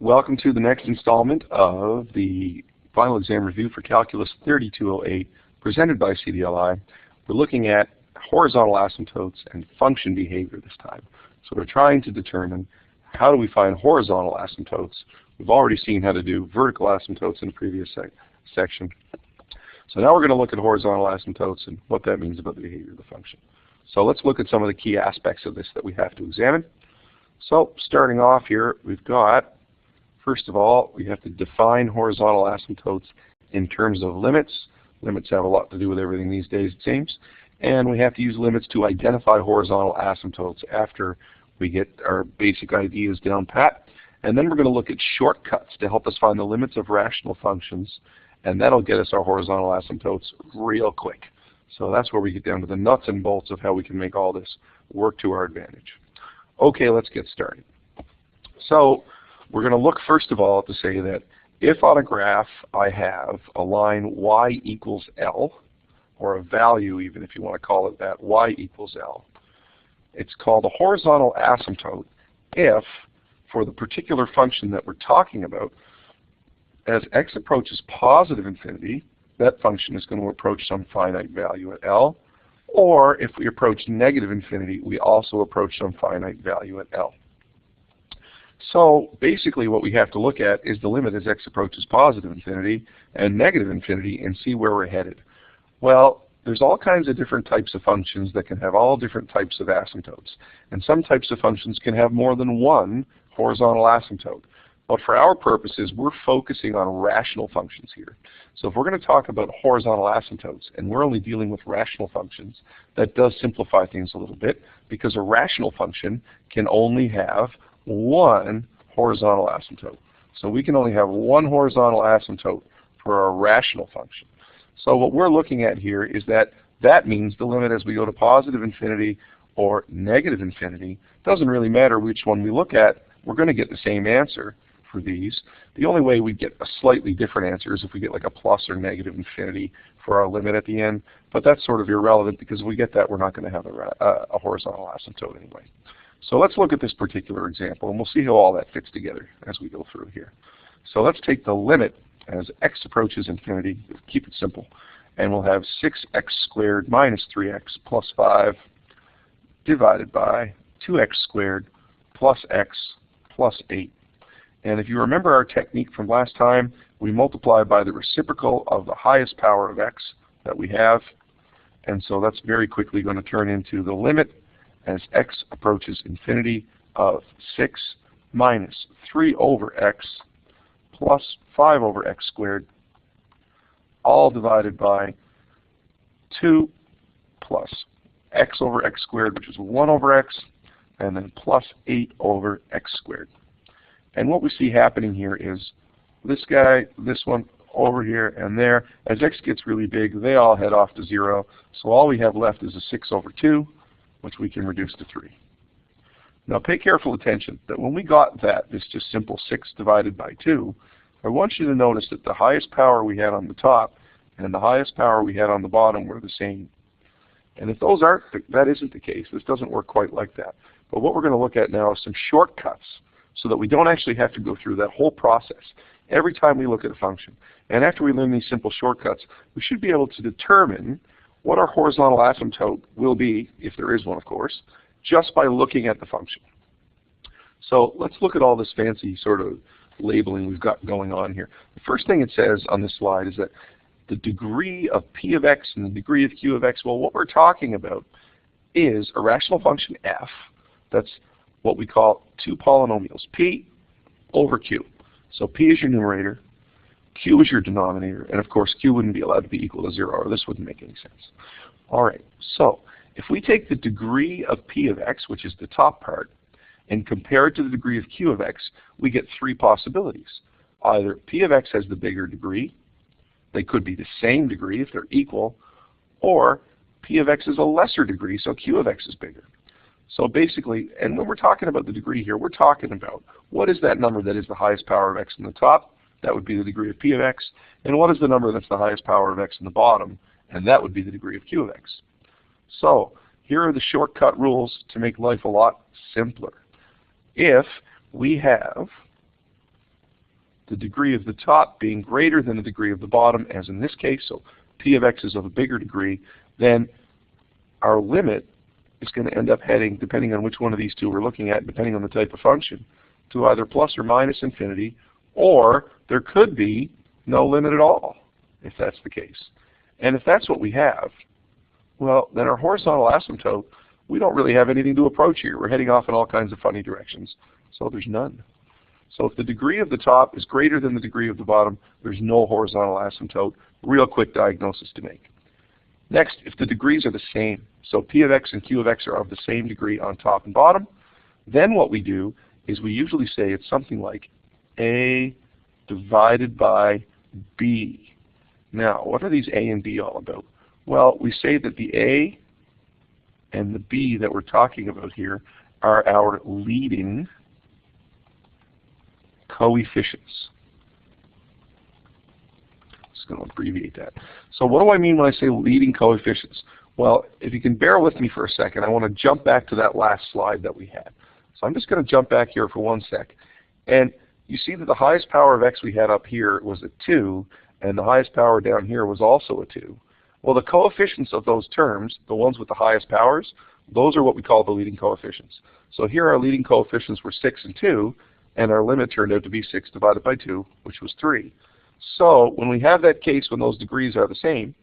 Welcome to the next installment of the final exam review for Calculus 3208 presented by CDLI. We're looking at horizontal asymptotes and function behavior this time. So we're trying to determine how do we find horizontal asymptotes. We've already seen how to do vertical asymptotes in the previous section. So now we're going to look at horizontal asymptotes and what that means about the behavior of the function. So let's look at some of the key aspects of this that we have to examine. So starting off here, we've got, first of all, we have to define horizontal asymptotes in terms of limits. Limits have a lot to do with everything these days, it seems. And we have to use limits to identify horizontal asymptotes after we get our basic ideas down pat. And then we're going to look at shortcuts to help us find the limits of rational functions, and that'll get us our horizontal asymptotes real quick. So that's where we get down to the nuts and bolts of how we can make all this work to our advantage. Okay, let's get started. So we're going to look first of all to say that if on a graph I have a line y equals L, or a value even if you want to call it that, y equals L, it's called a horizontal asymptote if, for the particular function that we're talking about, as x approaches positive infinity, that function is going to approach some finite value at L, or if we approach negative infinity, we also approach some finite value at L. So basically what we have to look at is the limit as x approaches positive infinity and negative infinity and see where we're headed. Well, there's all kinds of different types of functions that can have all different types of asymptotes. And some types of functions can have more than one horizontal asymptote. But for our purposes, we're focusing on rational functions here. So if we're going to talk about horizontal asymptotes, and we're only dealing with rational functions, that does simplify things a little bit, because a rational function can only have one horizontal asymptote. So we can only have one horizontal asymptote for a rational function. So what we're looking at here is that means the limit as we go to positive infinity or negative infinity. Doesn't really matter which one we look at, we're going to get the same answer for these. The only way we get a slightly different answer is if we get like a plus or negative infinity for our limit at the end, but that's sort of irrelevant because if we get that, we're not going to have a horizontal asymptote anyway. So let's look at this particular example, and we'll see how all that fits together as we go through here. So let's take the limit as x approaches infinity, keep it simple, and we'll have 6x squared minus 3x plus 5 divided by 2x squared plus x plus 8. And if you remember our technique from last time, we multiply by the reciprocal of the highest power of x that we have. And so that's very quickly going to turn into the limit as x approaches infinity of 6 minus 3 over x plus 5 over x squared, all divided by 2 plus x over x squared, which is 1 over x, and then plus 8 over x squared. And what we see happening here is this guy, this one over here, and there. As x gets really big, they all head off to 0. So all we have left is a 6 over 2, which we can reduce to 3. Now pay careful attention that when we got this just simple 6 divided by 2, I want you to notice that the highest power we had on the top and the highest power we had on the bottom were the same. And if those aren't, that isn't the case. This doesn't work quite like that. But what we're going to look at now is some shortcuts so that we don't actually have to go through that whole process every time we look at a function. And after we learn these simple shortcuts, we should be able to determine what our horizontal asymptote will be, if there is one of course, just by looking at the function. So let's look at all this fancy sort of labeling we've got going on here. The first thing it says on this slide is that the degree of p of x and the degree of q of x, well, what we're talking about is a rational function f that's what we call two polynomials, p over q. So p is your numerator, q is your denominator, and of course q wouldn't be allowed to be equal to 0, or this wouldn't make any sense. All right, so if we take the degree of p of x, which is the top part, and compare it to the degree of q of x, we get three possibilities. Either p of x has the bigger degree, they could be the same degree if they're equal, or p of x is a lesser degree, so q of x is bigger. So basically, and when we're talking about the degree here, we're talking about what is that number that is the highest power of x in the top? That would be the degree of p of x. And what is the number that's the highest power of x in the bottom? And that would be the degree of q of x. So here are the shortcut rules to make life a lot simpler. If we have the degree of the top being greater than the degree of the bottom, as in this case, so p of x is of a bigger degree, then our limit is going to end up heading, depending on which one of these two we're looking at, depending on the type of function, to either plus or minus infinity, or there could be no limit at all, if that's the case. And if that's what we have, well, then our horizontal asymptote, we don't really have anything to approach here. We're heading off in all kinds of funny directions, so there's none. So if the degree of the top is greater than the degree of the bottom, there's no horizontal asymptote. Real quick diagnosis to make. Next, if the degrees are the same, so p of x and q of x are of the same degree on top and bottom, then what we do is we usually say it's something like a divided by b. Now, what are these a and b all about? Well, we say that the a and the b that we're talking about here are our leading coefficients. Just going to abbreviate that. So what do I mean when I say leading coefficients? Well, if you can bear with me for a second, I want to jump back to that last slide that we had. So I'm just going to jump back here for 1 sec. And you see that the highest power of x we had up here was a 2, and the highest power down here was also a 2. Well, the coefficients of those terms, the ones with the highest powers, those are what we call the leading coefficients. So here our leading coefficients were 6 and 2, and our limit turned out to be 6 divided by 2, which was 3. So when we have that case when those degrees are the same,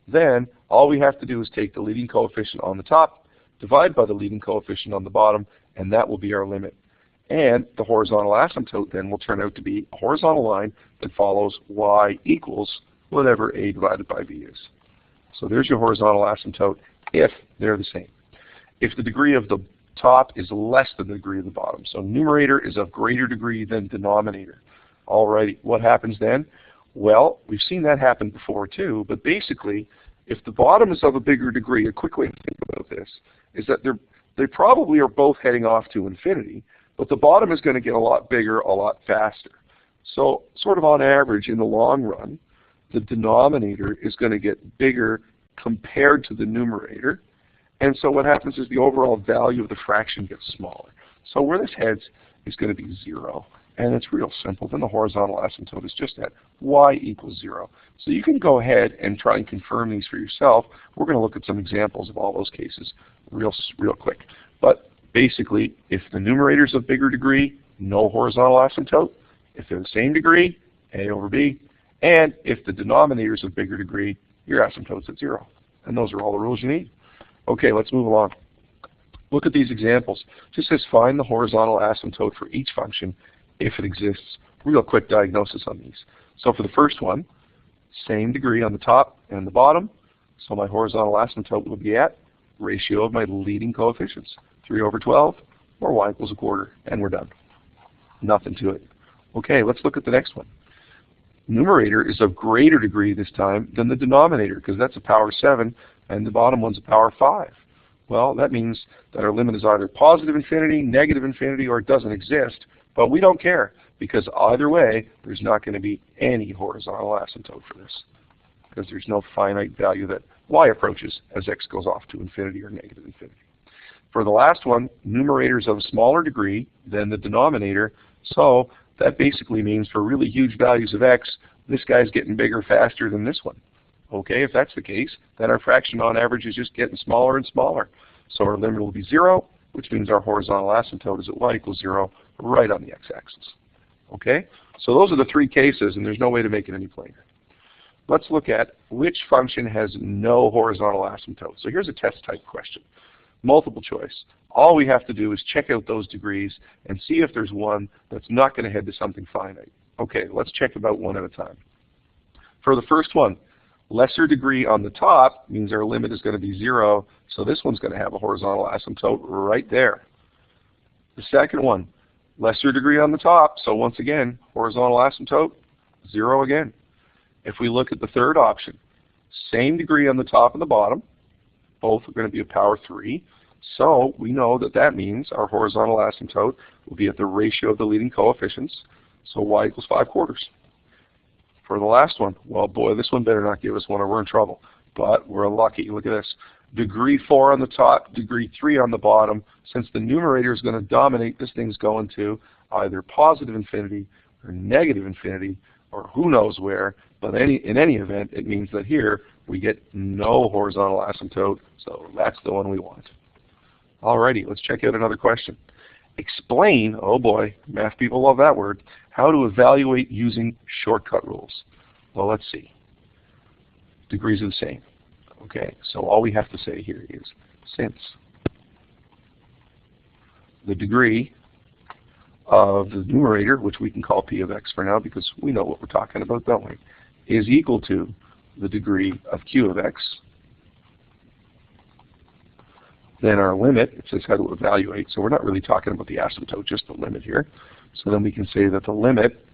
then all we have to do is take the leading coefficient on the top, divide by the leading coefficient on the bottom, and that will be our limit. And the horizontal asymptote then will turn out to be a horizontal line that follows y equals whatever a divided by b is. So there's your horizontal asymptote if they're the same. If the degree of the top is less than the degree of the bottom, so numerator is of greater degree than denominator. Alrighty, what happens then? Well, we've seen that happen before too, but basically, if the bottom is of a bigger degree, a quick way to think about this is that they probably are both heading off to infinity, but the bottom is going to get a lot bigger a lot faster. So sort of on average, in the long run, the denominator is going to get bigger compared to the numerator, and so what happens is the overall value of the fraction gets smaller. So where this heads is going to be 0. And it's real simple. Then the horizontal asymptote is just at y equals 0. So you can go ahead and try and confirm these for yourself. We're going to look at some examples of all those cases real quick. But basically, if the numerator is of bigger degree, no horizontal asymptote. If they're the same degree, a over b. And if the denominator is of bigger degree, your asymptote's at 0. And those are all the rules you need. Okay, let's move along. Look at these examples. It just says find the horizontal asymptote for each function if it exists. Real quick diagnosis on these. So for the first one, same degree on the top and the bottom. So my horizontal asymptote will be at ratio of my leading coefficients, 3 over 12, or y equals a quarter, and we're done. Nothing to it. Okay, let's look at the next one. Numerator is of greater degree this time than the denominator, because that's a power 7, and the bottom one's a power 5. Well, that means that our limit is either positive infinity, negative infinity, or it doesn't exist. But we don't care, because either way, there's not going to be any horizontal asymptote for this, because there's no finite value that y approaches as x goes off to infinity or negative infinity. For the last one, numerator is of a smaller degree than the denominator, so that basically means for really huge values of x, this guy's getting bigger faster than this one. Okay, if that's the case, then our fraction on average is just getting smaller and smaller. So our limit will be 0, which means our horizontal asymptote is at y equals 0, right on the x-axis. Okay, so those are the 3 cases, and there's no way to make it any plainer. Let's look at which function has no horizontal asymptote. So here's a test type question. Multiple choice. All we have to do is check out those degrees and see if there's one that's not going to head to something finite. Okay, let's check about one at a time. For the first one, lesser degree on the top means our limit is going to be 0, so this one's going to have a horizontal asymptote right there. The second one, lesser degree on the top, so once again, horizontal asymptote, 0 again. If we look at the third option, same degree on the top and the bottom, both are going to be a power 3, so we know that that means our horizontal asymptote will be at the ratio of the leading coefficients, so y equals 5/4. For the last one, well boy, this one better not give us one or we're in trouble, but we're lucky. Look at this. Degree 4 on the top, degree 3 on the bottom. Since the numerator is going to dominate, this thing's going to either positive infinity or negative infinity, or who knows where, but in any event, it means that here we get no horizontal asymptote, so that's the one we want. Alrighty, let's check out another question. Explain, oh boy, math people love that word, how to evaluate using shortcut rules. Well, let's see. Degrees are the same. Okay, so all we have to say here is, since the degree of the numerator, which we can call p of x for now because we know what we're talking about, don't we, is equal to the degree of q of x, then our limit, it says how to evaluate, so we're not really talking about the asymptote, just the limit here. So then we can say that the limit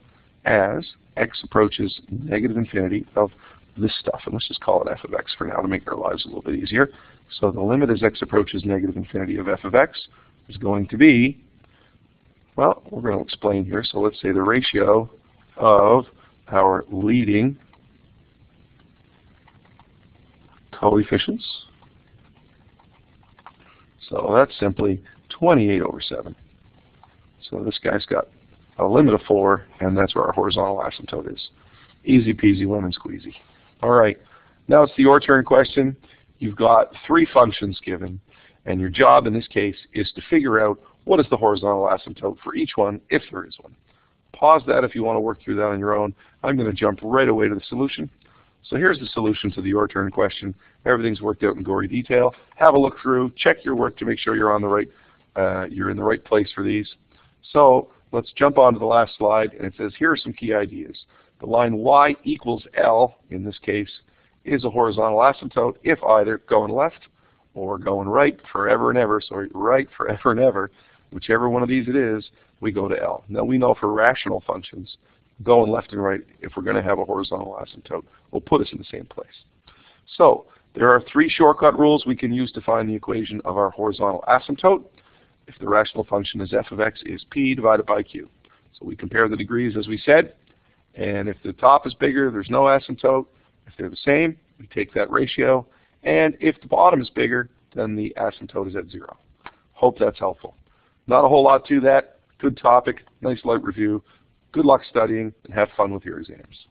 as x approaches negative infinity of this stuff, and let's just call it f of x for now to make our lives a little bit easier. So the limit as x approaches negative infinity of f of x is going to be, well, we're going to explain here. So let's say the ratio of our leading coefficients. So that's simply 28 over 7. So this guy's got a limit of 4, and that's where our horizontal asymptote is. Easy peasy lemon squeezy. All right, now it's the your turn question. You've got 3 functions given, and your job in this case is to figure out what is the horizontal asymptote for each one, if there is one. Pause that if you want to work through that on your own. I'm going to jump right away to the solution. So here's the solution to the your turn question. Everything's worked out in gory detail. Have a look through, check your work to make sure you're on the right, you're in the right place for these. So let's jump on to the last slide, and it says here are some key ideas. The line y equals L, in this case, is a horizontal asymptote if either going left or going right forever and ever, so right forever and ever, whichever one of these it is, we go to L. Now we know for rational functions, going left and right, if we're going to have a horizontal asymptote, will put us in the same place. So there are 3 shortcut rules we can use to find the equation of our horizontal asymptote. If the rational function is f of x is p divided by q. So we compare the degrees as we said, and if the top is bigger, there's no asymptote. If they're the same, we take that ratio, and if the bottom is bigger, then the asymptote is at 0. Hope that's helpful. Not a whole lot to that. Good topic, nice light review. Good luck studying, and have fun with your exams.